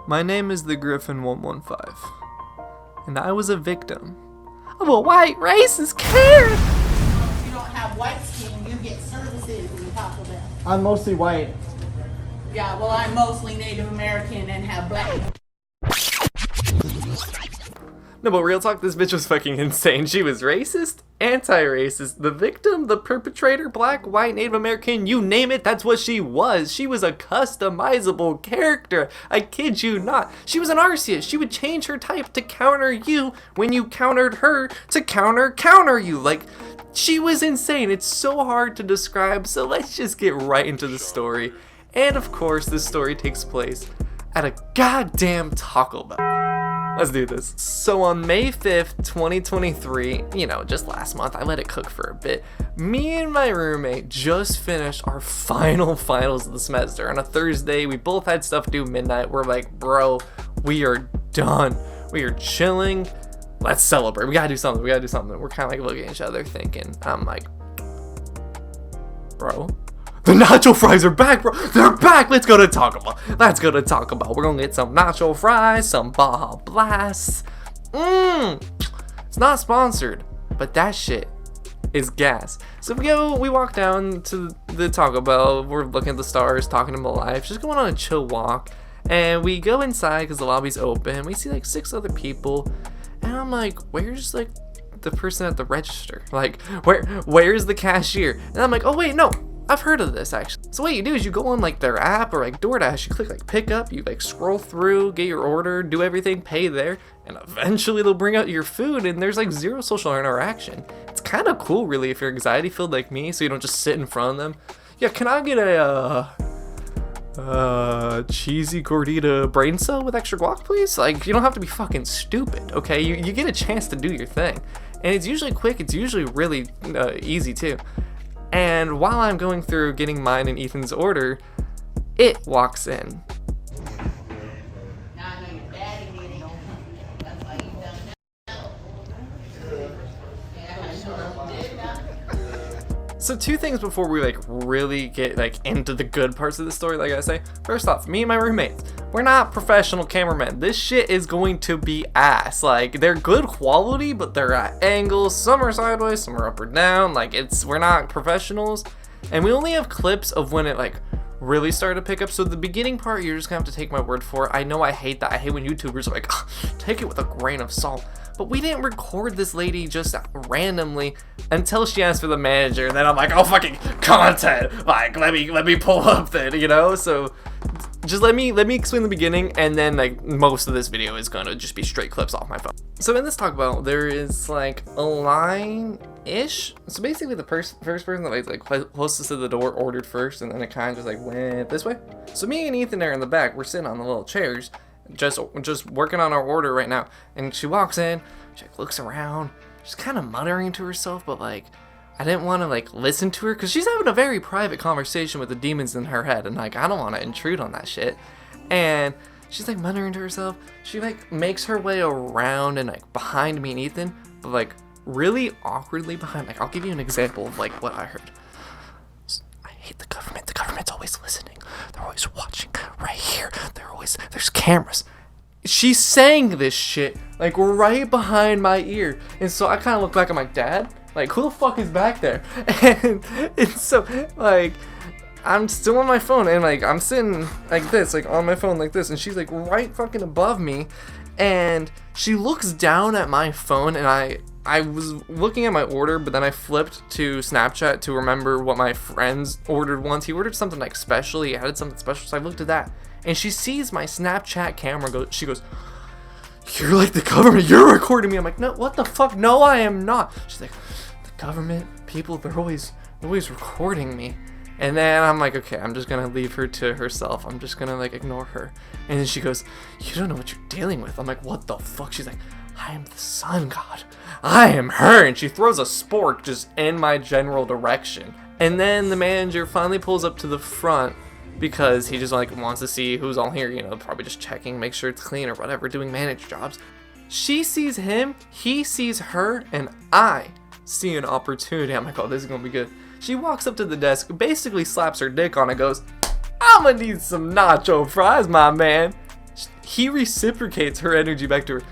My name is the Griffin 115, and I was a victim of a white racist care. If you don't have white skin, you get services in Taco Bell. I'm mostly white. Yeah, well, I'm mostly Native American and have black. No, but real talk, this bitch was fucking insane. She was racist, anti-racist, the victim, the perpetrator, black, white, Native American, you name it, that's what she was. She was a customizable character. I kid you not. She was an Arceus. She would change her type to counter you when you countered her to counter you. Like, she was insane. It's so hard to describe, so let's just get right into the story. And of course, this story takes place at a goddamn Taco Bell. Let's do this. So on May 5th, 2023, just last month, I let it cook for a bit. Me and my roommate just finished our finals of the semester. On a Thursday, we both had stuff due midnight. We're like, bro, we are done. We are chilling. Let's celebrate. We gotta do something. We're kind of like looking at each other thinking, I'm like, bro, the nacho fries are back, bro. They're back. Let's go to Taco Bell. We're gonna get some nacho fries, some Baja Blasts. It's not sponsored, but that shit is gas. So we walk down to the Taco Bell. We're looking at the stars, talking to my life, just going on a chill walk. And we go inside because the lobby's open. We see like 6 other people. And I'm like, where's like the person at the register? Like, where's the cashier? And I'm like, oh wait, no. I've heard of this actually. So what you do is you go on like their app or like DoorDash, you click like pick up, you like scroll through, get your order, do everything, pay there, and eventually they'll bring out your food and there's like zero social interaction. It's kind of cool really if you're anxiety filled like me, so you don't just sit in front of them. Yeah, can I get a cheesy gordita brain cell with extra guac please? Like, you don't have to be fucking stupid, okay? You get a chance to do your thing. And it's usually quick, it's usually really easy too. And while I'm going through getting mine and Ethan's order, it walks in. So 2 things before we like really get like into the good parts of the story, like I say. First off, me and my roommates, we're not professional cameramen. This shit is going to be ass. Like, they're good quality, but they're at angles. Some are sideways, some are up or down. Like, we're not professionals. And we only have clips of when it like really started to pick up. So the beginning part, you're just gonna have to take my word for it. I know I hate that. I hate when YouTubers are like, take it with a grain of salt. But we didn't record this lady just randomly until she asked for the manager. And then I'm like, oh, fucking content. Like, let me pull up then, So just let me explain the beginning, and then like most of this video is gonna just be straight clips off my phone. So in this Taco Bell, there is like a line-ish. So basically the first person that like closest to the door ordered first, and then it kind of just like went this way. So me and Ethan are in the back. We're sitting on the little chairs, just working on our order right now. And she walks in, she like, looks around, she's kind of muttering to herself, but like I didn't want to like listen to her because she's having a very private conversation with the demons in her head, and like I don't want to intrude on that shit. And she's like muttering to herself. She like makes her way around and like behind me and Ethan, but like really awkwardly behind. Like, I'll give you an example of like what I heard. I hate the government. The government's always listening. They're always watching right here. There's cameras. She's saying this shit like right behind my ear, and so I kind of look back at my dad. Like, who the fuck is back there? And so, like, I'm still on my phone, and, like, I'm sitting like this, like, on my phone like this, and she's, like, right fucking above me, and she looks down at my phone, and I was looking at my order, but then I flipped to Snapchat to remember what my friends ordered once. He ordered something, like, special. He added something special, so I looked at that, and she sees my Snapchat camera she goes, you're like the government, you're recording me. I'm like, no, what the fuck? No, I am not. She's like, government people, they're always recording me. And then I'm like, okay, I'm just gonna leave her to herself. I'm just gonna like ignore her. And then she goes, you don't know what you're dealing with. I'm like, what the fuck? She's like, I am the sun god, I am her. And she throws a spork just in my general direction. And then the manager finally pulls up to the front because he just like wants to see who's all here, probably just checking, make sure it's clean or whatever, doing manager jobs. She sees him, he sees her, and I see an opportunity. I'm like, oh, this is gonna be good. She walks up to the desk, basically slaps her dick on it, goes, I'm gonna need some nacho fries, my man. he reciprocates her energy back to her.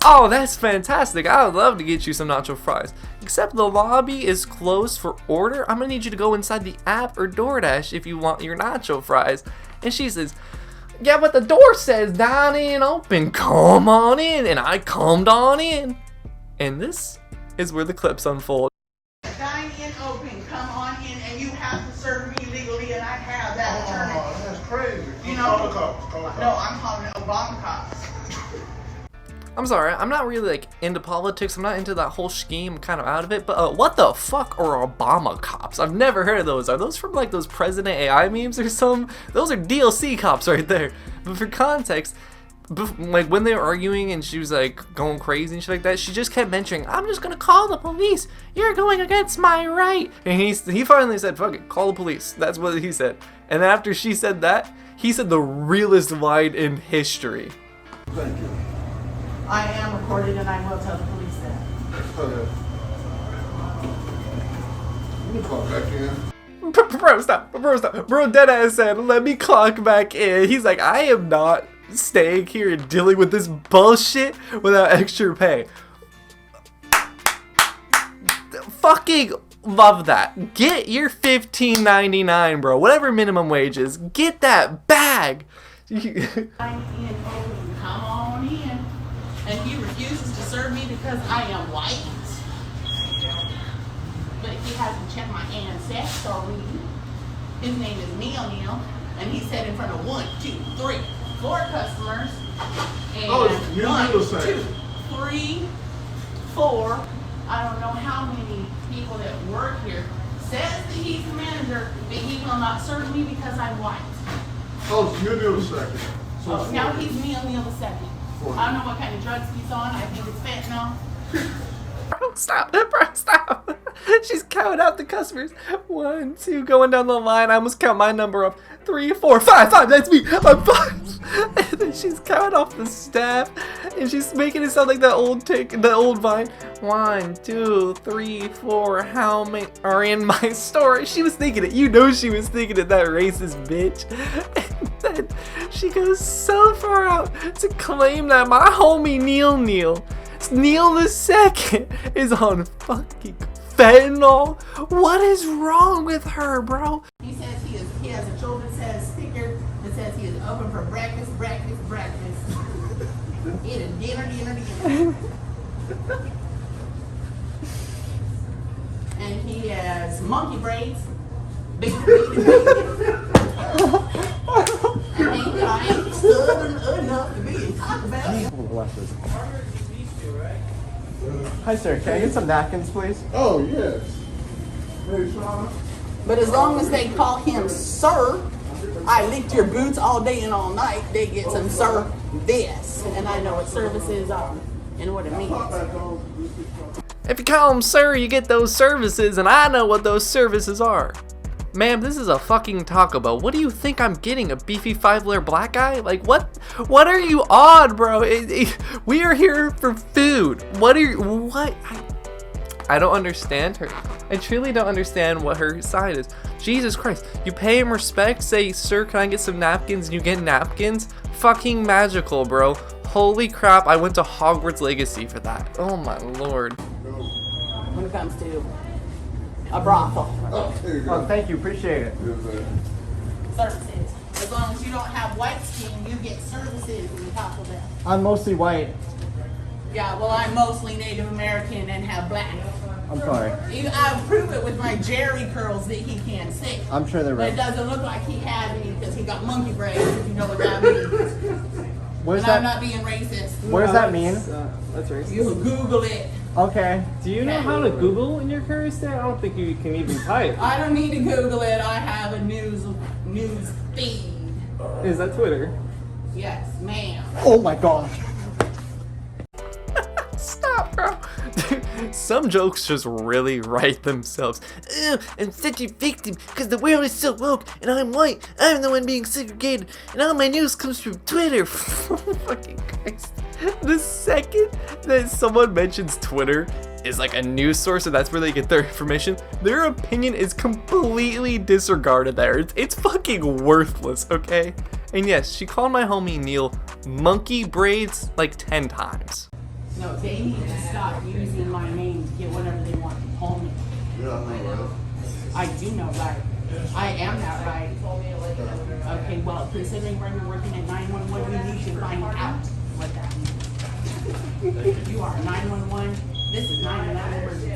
Oh, that's fantastic. I would love to get you some nacho fries. Except the lobby is closed for order. I'm gonna need you to go inside the app or DoorDash if you want your nacho fries. And she says, yeah, but the door says dine in open. Come on in. And I comed on in. And this is where the clips unfold. Dine in open, come on in, and you have to serve me legally, and I have that attorney. Oh, that's crazy. You know, Call the cops. Call the cops. no, I'm calling it Obama cops. I'm sorry, I'm not really like into politics. I'm not into that whole scheme. I'm kind of out of it. But what the fuck are Obama cops? I've never heard of those. Are those from like those President AI memes or something? Those are DLC cops right there. But for context, like when they were arguing and she was like going crazy and shit like that, she just kept mentioning, I'm just gonna call the police. You're going against my right. And he finally said, fuck it, call the police. That's what he said. And after she said that, he said the realest line in history. Thank you. I am recorded, and I will tell the police that. Okay. You can call back in. Bro, stop. Bro, deadass said, let me clock back in. He's like, I am not staying here and dealing with this bullshit without extra pay. Fucking love that. Get your $15.99, bro. Whatever minimum wage is. Get that bag. Dine in open, come on in. And he refuses to serve me because I am white. But he hasn't checked my ancestry. His name is Neil, and he said in front of 1, 2, 3, 4 customers. And Oh, it's Neil 1, Neil 2, 3, 4. I don't know how many people that work here. Says that he's the manager, but he will not serve me because I'm white. Oh, it's Neil the second. So Oh, it's now 40. he's Neil the second. I don't know what kind of drugs he's on. I think it's fentanyl. Bro, stop. She's counting out the customers. 1, 2, going down the line. I almost count my number up. 3, 4, 5. That's me. I'm 5. And then she's counting off the staff, and she's making it sound like that old Vine. 1, 2, 3, 4. How many are in my store? She was thinking it. You know she was thinking it. That racist bitch. And then she goes so far out to claim that my homie Neil the second is on fucking fentanyl. What is wrong with her, bro? He says he has a children's says sticker that says he is open for breakfast. Eat a dinner. And he has monkey braids. Big. I think that I am southern enough to be in Taco Bell. Hi, sir. Can I get some napkins, please? Oh, yes. Hey, Shauna. But as long as they call him sir, I licked your boots all day and all night, they get some service. And I know what services are and what it means. If you call him sir, you get those services, and I know what those services are. Ma'am, this is a fucking Taco Bell. What do you think I'm getting? A beefy 5-layer black guy? Like, what are you on, bro? We are here for food. What? I don't understand her. I truly don't understand what her side is. Jesus Christ. You pay him respect, say, sir, can I get some napkins? And you get napkins? Fucking magical, bro. Holy crap, I went to Hogwarts Legacy for that. Oh my lord. When it comes to a brothel. Oh, there you go. Oh, thank you. Appreciate it. Services. As long as you don't have white skin, you get services in Taco Bell. I'm mostly white. Yeah, well, I'm mostly Native American and have black. I'm sorry. I prove it with my Jerry curls that he can't see. I'm sure they're But it right. doesn't look like he had any because he got monkey braids, if you know what that means. What does And I'm that? not being racist. What does that mean? That's racist. You Google it. Okay. Do you know how to Google in your current state? I don't think you can even type. I don't need to Google it. I have a news feed. Is that Twitter? Yes, ma'am. Oh my gosh. Stop, bro. Some jokes just really write themselves. I'm such a victim because the world is so woke and I'm white. I'm the one being segregated and all my news comes from Twitter. Fucking Christ. The second that someone mentions Twitter is like a news source and that's where they get their information, their opinion is completely disregarded there. It's fucking worthless, okay? And yes, she called my homie Neil monkey braids like 10 times. No, they need to stop using my name to get whatever they want to call me. Yeah, I know that. I do know that. I am that right. Okay, well, considering where you're working at 911, you should find out what that means. You are 911. This is 911 emergency.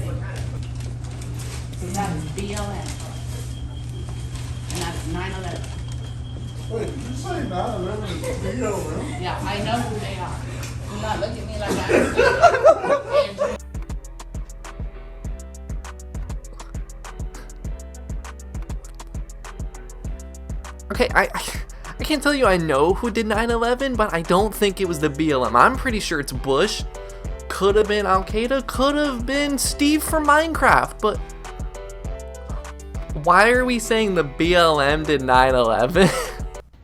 So that is BLM. And that's 911. Wait, did you say 9/11 is BLM? Yeah, I know who they are. Do not look at me like that. Okay, I can't tell you I know who did 9/11, but I don't think it was the BLM. I'm pretty sure it's Bush. Could have been Al Qaeda. Could have been Steve from Minecraft. But why are we saying the BLM did 9/11?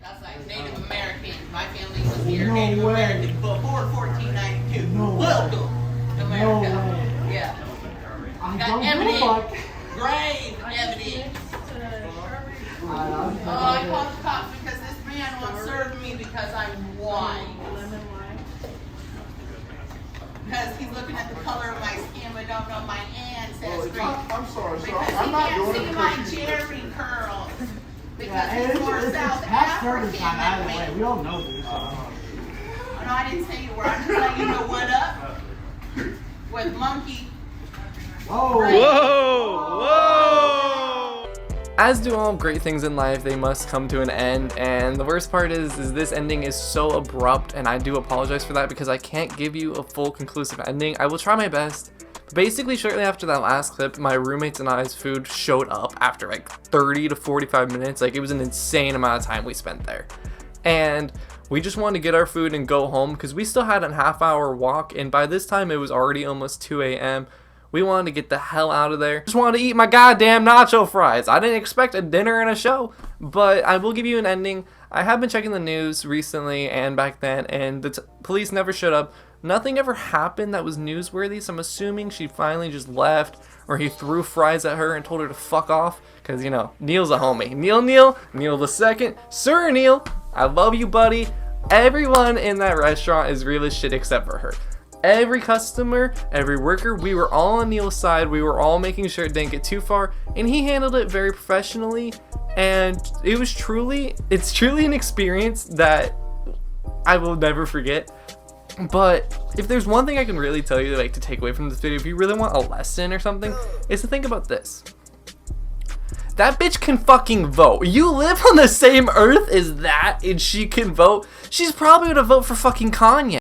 That's like Native American. My family was here Native American before 1492. Welcome to America. Yeah. Got evidence. Grave evidence. Oh, I called the cops because this man won't serve me because I'm white. Because he's looking at the color of my skin but don't know my ancestry. I'm sorry, sir. Because I'm he not can't doing see it my because you. Jerry curls. Because Yeah, he's more South past African service time either way. than We me. all know this. Oh, no, I didn't say you were. I'm just letting you know what up with monkey. Whoa. As do all great things in life, they must come to an end, and the worst part is this ending is so abrupt, and I do apologize for that because I can't give you a full conclusive ending. I will try my best. Basically, shortly after that last clip, my roommates and I's food showed up after like 30 to 45 minutes. Like, it was an insane amount of time we spent there. And we just wanted to get our food and go home because we still had a half-hour walk, and by this time it was already almost 2 a.m. We wanted to get the hell out of there. Just wanted to eat my goddamn nacho fries. I didn't expect a dinner and a show, but I will give you an ending. I have been checking the news recently and back then, and the police never showed up. Nothing ever happened that was newsworthy, so I'm assuming she finally just left, or he threw fries at her and told her to fuck off, because, you know, Neil's a homie. Neil the second. Sir Neil, I love you, buddy. Everyone in that restaurant is real as shit except for her. Every customer, every worker, we were all on Neil's side. We were all making sure it didn't get too far, and he handled it very professionally, and it's truly an experience that I will never forget. But if there's one thing I can really tell you, like, to take away from this video, if you really want a lesson or something, is to think about this. That bitch can fucking vote. You live on the same earth as that and she can vote. She's probably gonna vote for fucking Kanye.